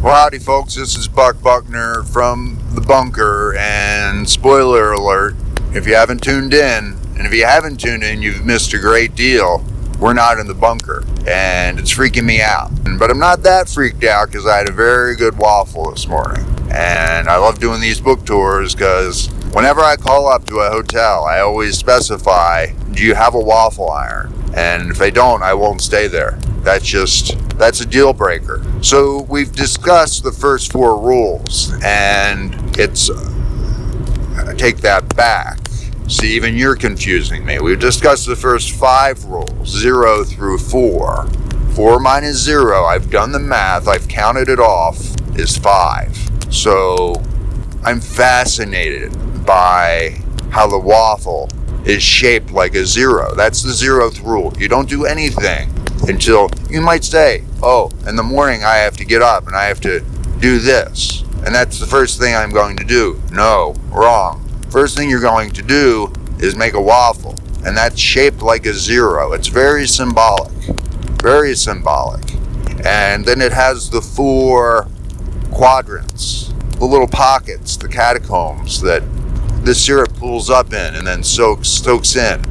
Well, howdy folks, this is Buckner from the bunker, and spoiler alert, if you haven't tuned in, and if you haven't tuned in, you've missed a great deal. We're not in the bunker, and it's freaking me out. But I'm not that freaked out because I had a very good waffle this morning. And I love doing these book tours because whenever I call up to a hotel, I always specify, do you have a waffle iron? And if they don't, I won't stay there. That's a deal breaker. So we've discussed the first 4 rules, and I take that back. See, even you're confusing me. We've discussed the first 5 rules, 0 through 4. 4 minus 0, I've done the math, I've counted it off, is 5. So I'm fascinated by how the waffle is shaped like a 0. That's the 0th rule. You don't do anything until you might say, oh, in the morning I have to get up and I have to do this. And that's the first thing I'm going to do. No, wrong. First thing you're going to do is make a waffle. And that's shaped like a 0. It's very symbolic. Very symbolic. And then it has the 4 quadrants, the little pockets, the catacombs that the syrup pulls up in and then soaks in.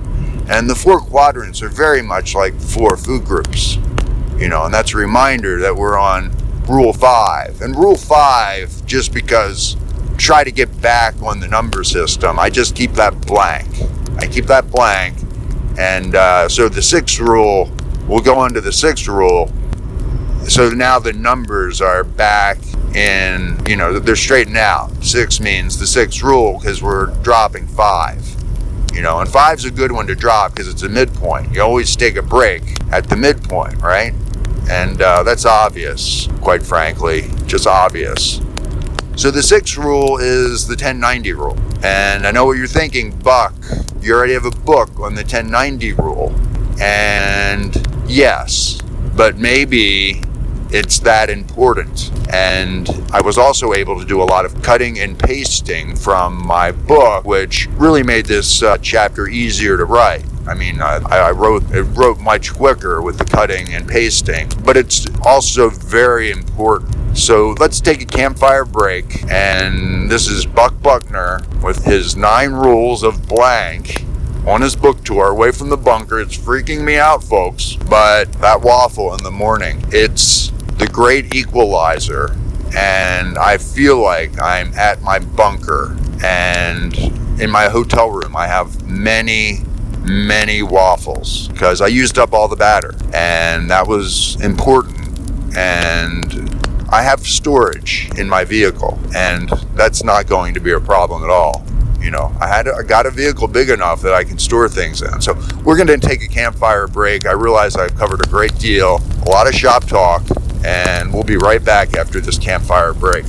And the 4 quadrants are very much like 4 food groups, and that's a reminder that we're on Rule 5. And Rule 5, just because try to get back on the number system, I just keep that blank. And so the 6th rule, we'll go into the 6th rule. So now the numbers are back in, they're straightened out. 6 means the 6th rule because we're dropping 5. And 5's a good one to drop because it's a midpoint. You always take a break at the midpoint, right? And that's obvious, quite frankly, just obvious. So the 6th rule is the 1090 rule. And I know what you're thinking, Buck, you already have a book on the 1090 rule. And yes, but maybe it's that important. And I was also able to do a lot of cutting and pasting from my book, which really made this chapter easier to write. I mean, it wrote much quicker with the cutting and pasting, but it's also very important. So let's take a campfire break, and this is Buckner with his 9 rules of blank on his book tour away from the bunker. It's freaking me out, folks, but that waffle in the morning, it's the great equalizer, and I feel like I'm at my bunker, and in my hotel room I have many waffles because I used up all the batter, and that was important. And I have storage in my vehicle, and that's not going to be a problem at all. I got a vehicle big enough that I can store things in. So we're going to take a campfire break. I realize I've covered a great deal, a lot of shop talk, and we'll be right back after this campfire break.